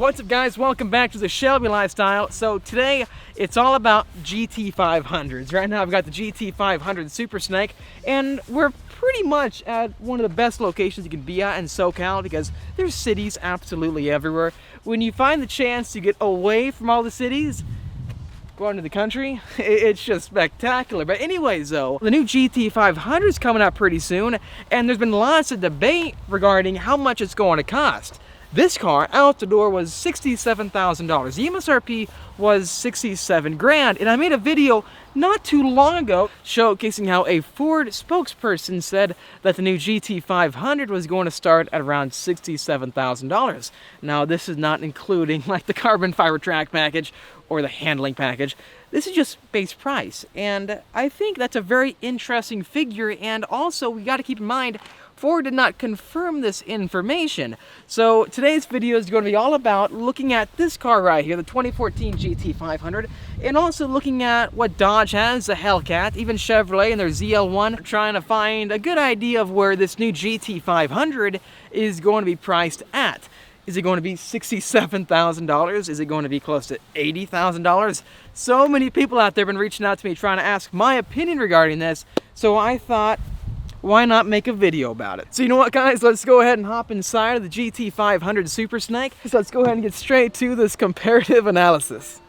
What's up, guys? Welcome back to the Shelby Lifestyle. So today it's all about GT500s. Right now I've got the GT500 Super Snake, and we're pretty much at one of the best locations you can be at in SoCal because there's cities absolutely everywhere. When you find the chance to get away from all the cities, go out into the country, it's just spectacular. But anyways though, the new GT500 is coming out pretty soon, and there's been lots of debate regarding how much it's going to cost. This car out the door was $67,000. The MSRP was 67 grand, and I made a video not too long ago showcasing how a Ford spokesperson said that the new GT500 was going to start at around $67,000. Now, this is not including like the carbon fiber track package or the handling package. This is just base price, and I think that's a very interesting figure. And also, we got to keep in mind, Ford did not confirm this information. So today's video is going to be all about looking at this car right here, the 2014 GT500, and also looking at what Dodge has, the Hellcat, even Chevrolet and their ZL1, trying to find a good idea of where this new GT500 is going to be priced at. Is it going to be $67,000? Is it going to be close to $80,000? So many people out there have been reaching out to me trying to ask my opinion regarding this, so I thought, why not make a video about it? So you know what, guys, let's go ahead and hop inside of the GT500 Super Snake. So let's go ahead and get straight to this comparative analysis.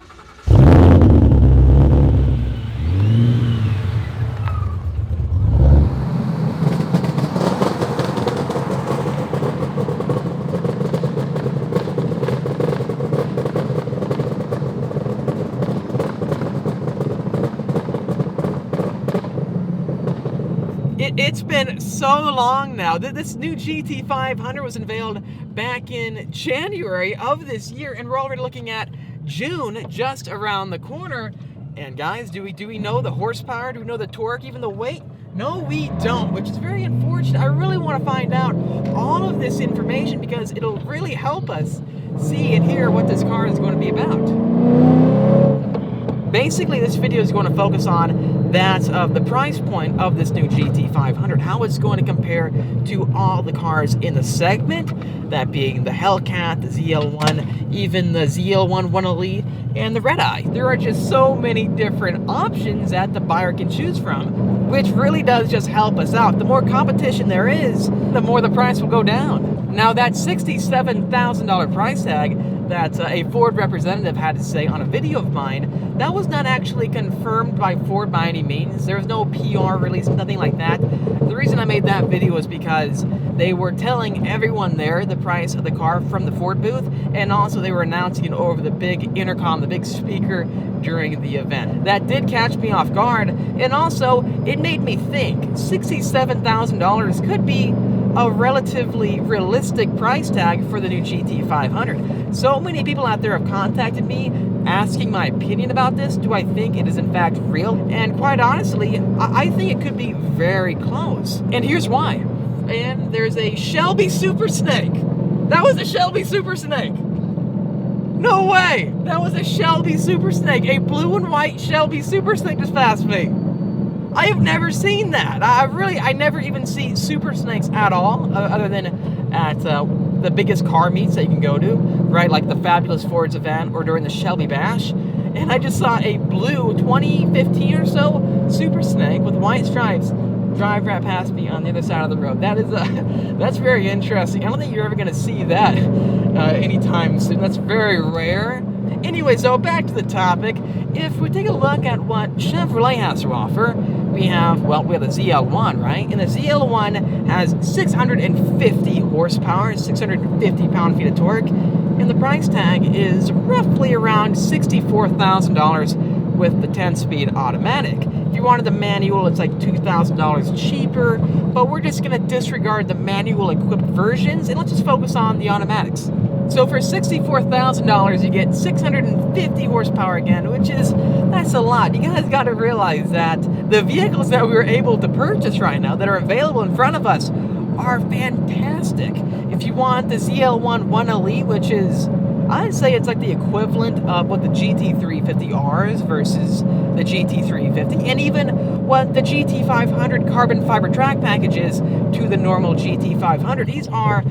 It's been so long now. This new GT500 was unveiled back in January of this year, and we're already looking at June just around the corner. And guys, do we know the horsepower? Do we know the torque, even the weight? No, we don't, which is very unfortunate. I really want to find out all of this information because it'll really help us see and hear what this car is going to be about. Basically, this video is going to focus on that of the price point of this new GT500, how it's going to compare to all the cars in the segment, that being the Hellcat, the ZL1, even the ZL1 1 Elite, and the Redeye. There are just so many different options that the buyer can choose from, which really does just help us out. The more competition there is, the more the price will go down. Now, that $67,000 price tag that a Ford representative had to say on a video of mine, that was not actually confirmed by Ford by any means. There was no PR release, nothing like that. The reason I made that video was because they were telling everyone there the price of the car from the Ford booth, and also they were announcing it over the big intercom, the big speaker during the event. That did catch me off guard, and also it made me think $67,000 could be a relatively realistic price tag for the new GT500. So many people out there have contacted me asking my opinion about this. Do I think it is in fact real? And quite honestly, I think it could be very close. And here's why. And there's a Shelby Super Snake. That was a Shelby Super Snake. No way! That was a Shelby Super Snake. A blue and white Shelby Super Snake just passed me. I have never seen that. I never even see Super Snakes at all, other than at the biggest car meets that you can go to, right? Like the Fabulous Fords event or during the Shelby Bash. And I just saw a blue 2015 or so Super Snake with white stripes drive right past me on the other side of the road. That's very interesting. I don't think you're ever going to see that anytime soon. That's very rare. Anyway, so back to the topic. If we take a look at what Chevrolet has to offer, we have the ZL1, right? And the ZL1 has 650 horsepower, 650 pound-feet of torque, and the price tag is roughly around $64,000 with the 10-speed automatic. If you wanted the manual, it's like $2,000 cheaper, but we're just going to disregard the manual-equipped versions, and let's just focus on the automatics. So for $64,000, you get 650 horsepower again, that's a lot. You guys got to realize that the vehicles that we were able to purchase right now that are available in front of us are fantastic. If you want the ZL1 1 Elite, which is, I'd say it's like the equivalent of what the GT350R is versus the GT350, and even what the GT500 carbon fiber track package is to the normal GT500. These are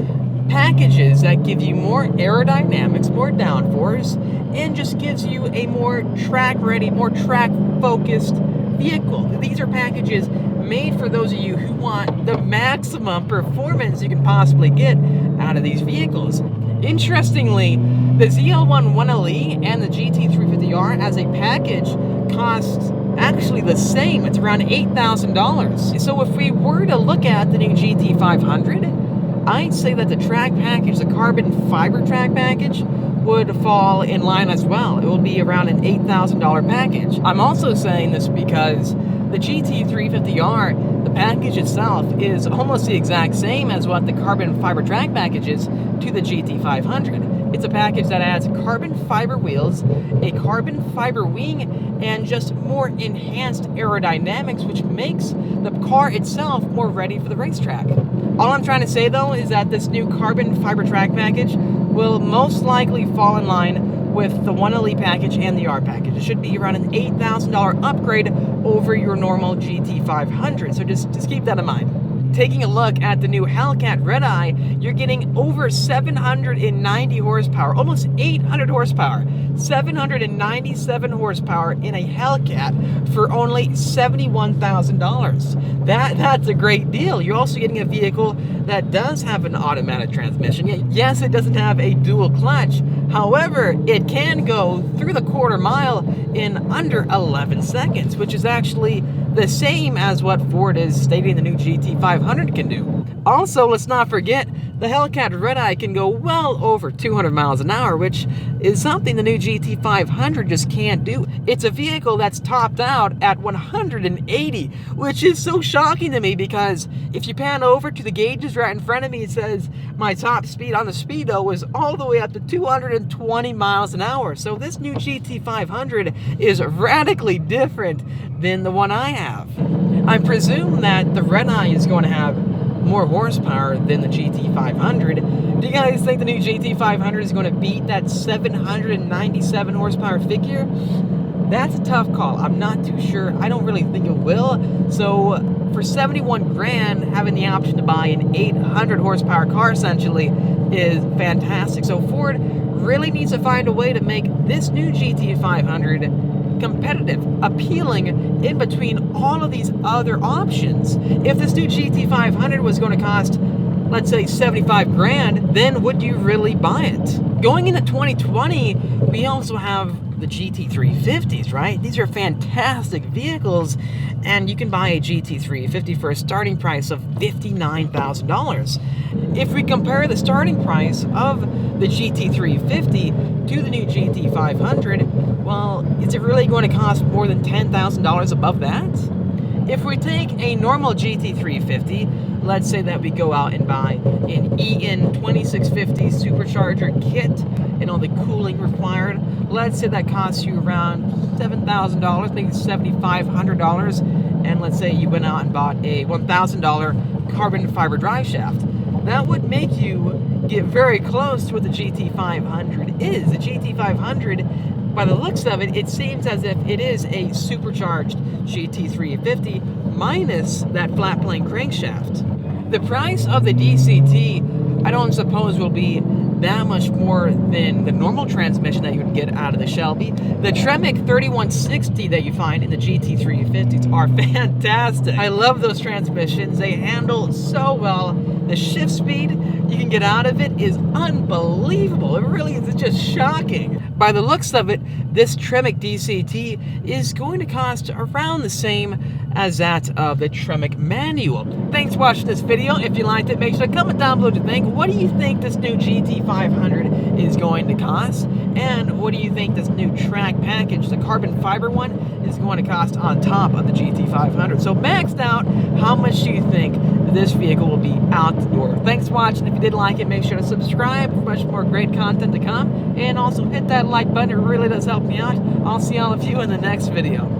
packages that give you more aerodynamics, more downforce, and just gives you a more track-ready, more track-focused vehicle. These are packages made for those of you who want the maximum performance you can possibly get out of these vehicles. Interestingly, the ZL1 1LE and the GT350R as a package costs actually the same. It's around $8,000. So if we were to look at the new GT500, I'd say that the track package, the carbon fiber track package, would fall in line as well. It will be around an $8,000 package. I'm also saying this because the GT350R, the package itself, is almost the exact same as what the carbon fiber track package is to the GT500. It's a package that adds carbon fiber wheels, a carbon fiber wing, and just more enhanced aerodynamics, which makes the car itself more ready for the racetrack. All I'm trying to say, though, is that this new carbon fiber track package will most likely fall in line with the 1LE package and the R package. It should be around an $8,000 upgrade over your normal GT500, so just keep that in mind. Taking a look at the new Hellcat Redeye, you're getting over 790 horsepower, almost 800 horsepower, 797 horsepower in a Hellcat for only $71,000. That's a great deal. You're also getting a vehicle that does have an automatic transmission. Yes, it doesn't have a dual clutch. However, it can go through the quarter mile in under 11 seconds, which is actually the same as what Ford is stating the new GT500 can do. Also, let's not forget, the Hellcat Redeye can go well over 200 miles an hour, which is something the new GT500 just can't do. It's a vehicle that's topped out at 180, which is so shocking to me because if you pan over to the gauges right in front of me, it says my top speed on the speedo was all the way up to 220 miles an hour. So this new GT500 is radically different than the one I have. I presume that the Redeye is going to have more horsepower than the GT500. Do you guys think the new GT500 is going to beat that 797 horsepower figure? That's a tough call. I'm not too sure. I don't really think it will. So for 71 grand, having the option to buy an 800 horsepower car essentially is fantastic. So Ford really needs to find a way to make this new GT500 competitive, appealing in between all of these other options. If this new GT500 was going to cost, let's say, 75 grand, then would you really buy it? Going into 2020, we also have the GT350s, right? These are fantastic vehicles, and you can buy a GT350 for a starting price of $59,000. If we compare the starting price of the GT350 to the new GT500, well, is it really going to cost more than $10,000 above that? If we take a normal GT350, let's say that we go out and buy an EN 2650 supercharger kit and all the cooling required, let's say that costs you around $7,000, maybe $7,500, and let's say you went out and bought a $1,000 carbon fiber drive shaft. That would make you get very close to what the GT500 is. The GT500, by the looks of it, it seems as if it is a supercharged GT350 minus that flat plane crankshaft. The price of the DCT, I don't suppose will be that much more than the normal transmission that you would get out of the Shelby. The Tremec 3160 that you find in the GT350s are fantastic. I love those transmissions. They handle so well. The shift speed you can get out of it is unbelievable. It really is just shocking. By the looks of it, this Tremec DCT is going to cost around the same as that of the Tremec manual. Thanks for watching this video. If you liked it, make sure to comment down below to think. What do you think this new GT500 is going to cost? And what do you think this new track package, the carbon fiber one, is going to cost on top of the GT500? So maxed out, how much do you think this vehicle will be out the door? Thanks for watching. If you did like it, make sure to subscribe for much more great content to come. And also hit that like button. It really does help me out. I'll see all of you in the next video.